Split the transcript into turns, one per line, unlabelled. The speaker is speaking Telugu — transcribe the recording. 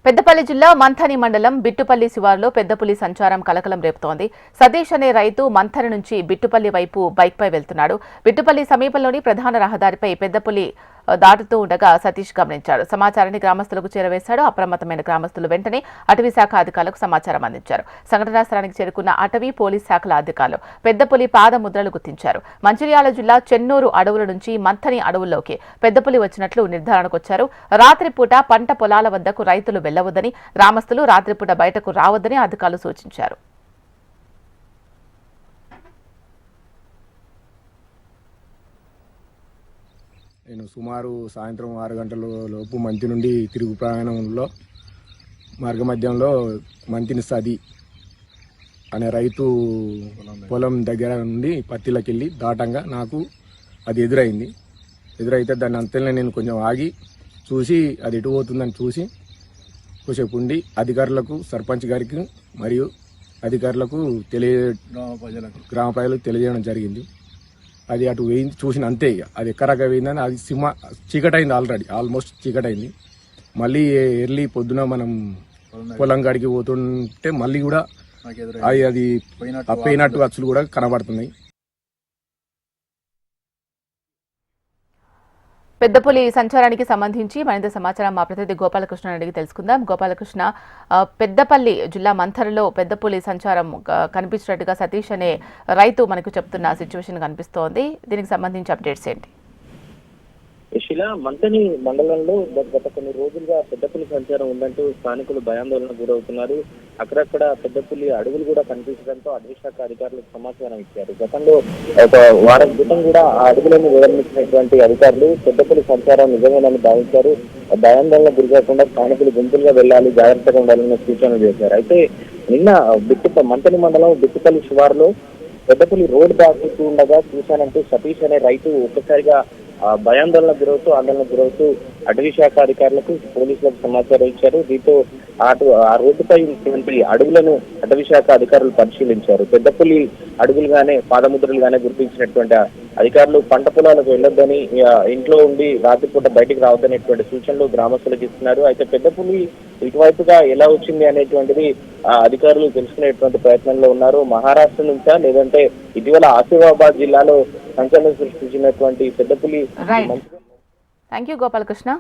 పెద్దపల్లి జిల్లా మంథని మండలం బిట్టుపల్లి శివారులో పెద్దపులి సంచారం కలకలం రేపుతోంది. సతీష్ అనే రైతు మంథని నుంచి బిట్టుపల్లి వైపు బైక్పై వెళ్తున్నాడు. బిట్టుపల్లి సమీపంలోని ప్రధాన రహదారిపై పెద్దపులి దాటుతూ ఉండగా సతీష్ గమనించాడు. సమాచారాన్ని గ్రామస్తులకు చేరవేశాడు. అప్రమత్తమైన గ్రామస్తులు వెంటనే అటవీ శాఖ అధికారులకు సమాచారం అందించారు. సంఘటనా స్థలానికి చేరుకున్న అటవీ పోలీస్ శాఖల అధికారులు పెద్దపులి పాదముద్రలు గుర్తించారు. మంచిర్యాల జిల్లా చెన్నూరు అడవుల నుంచి మంథని అడవుల్లోకి పెద్దపులి వచ్చినట్లు నిర్ధారణకొచ్చారు. రాత్రిపూట పంట పొలాల వద్దకు రైతులు వెళ్లవద్దని, గ్రామస్తులు రాత్రిపూట బయటకు రావద్దని అధికారులు సూచించారు.
నేను సుమారు సాయంత్రం 6 గంటల లోపు మంతి నుండి తిరుగు ప్రయాణంలో మార్గమధ్యంలో మంతిని సది అనే రైతు పొలం దగ్గర నుండి పత్తిలోకి వెళ్ళి దాటంగా నాకు అది ఎదురైతే దాన్ని అంతలో నేను కొంచెం ఆగి చూసి అది ఎటు పోతుందని చూసి కొద్దిసేపు ఉండి అధికారులకు, సర్పంచ్ గారికి మరియు అధికారులకు గ్రామ ప్రజలకు తెలియజేయడం జరిగింది. అది అటు వేయింది చూసిన అంతే. ఇక అది ఎక్కరగా వేయిందని అది చీకటైంది, ఆల్మోస్ట్ చీకటైంది. మళ్ళీ ఎర్లీ పొద్దున మనం పొలం కాడికి పోతుంటే మళ్ళీ కూడా అది పోయినట్టు అచ్చులు కూడా కనబడుతున్నాయి.
పెద్దపులి సంచారానికి సంబంధించి మరింత సమాచారం మా ప్రతినిధి గోపాలకృష్ణ అడిగి తెలుసుకుందాం. గోపాలకృష్ణ, పెద్దపల్లి జిల్లా మంథరలో పెద్దపులి సంచారం కనిపించినట్టుగా సతీష్ అనే రైతు మనకు చెప్తున్న సిచ్యువేషన్ కనిపిస్తోంది. దీనికి సంబంధించి అప్డేట్స్ ఏంటి?
శిలా, మంథని మండలంలో గత కొన్ని రోజులుగా పెద్దపులి సంచారం ఉందంటూ స్థానికులు భయాందోళన గురవుతున్నారు. అక్కడక్కడ పెద్దపులి అడవులు కూడా కనిపించడంతో అటవీ శాఖ అధికారులకు సమాచారం ఇచ్చారు. గతంలో ఒక వారం క్రితం కూడా ఆ అడవులను వివరించినటువంటి అధికారులు పెద్దపులి సంచారం నిజమేనని భావించారు. భయాందోళన గురికాకుండా స్థానికులు గుంపులుగా వెళ్లాలి, జాగ్రత్తగా ఉండాలని సూచనలు చేశారు. అయితే నిన్న మంథని మండలం బిట్టుపల్లి శివారులో పెద్దపులి రోడ్డు దాటుతూ ఉండగా చూశానంటూ సతీష్ అనే రైతు ఒక్కసారిగా భయాందోళన గురవుతూ అటవీ శాఖ అధికారులకు, పోలీసులకు సమాచారం ఇచ్చారు. దీంతో ఆ రోడ్డుపై ఉన్నటువంటి అడవులను అటవీ శాఖ అధికారులు పరిశీలించారు. పెద్దపులి అడుగులుగానే, పాదముద్రలుగానే గుర్తించినటువంటి అధికారులు పంట పొలాలకు వెళ్లొద్దని, ఇంట్లో ఉండి రాత్రిపూట బయటికి రావద్దనేటువంటి సూచనలు గ్రామస్తులకు ఇస్తున్నారు. అయితే పెద్దపులి ఇటువైపుగా ఎలా వచ్చింది అనేటువంటిది అధికారులు తెలుసుకునేటువంటి ప్రయత్నంలో ఉన్నారు. మహారాష్ట్ర నుంచా లేదంటే ఇటీవల ఆసిఫాబాద్ జిల్లాలో సంచలనం సృష్టించినటువంటి పెద్దపులి.
Thank you Gopalakrishna.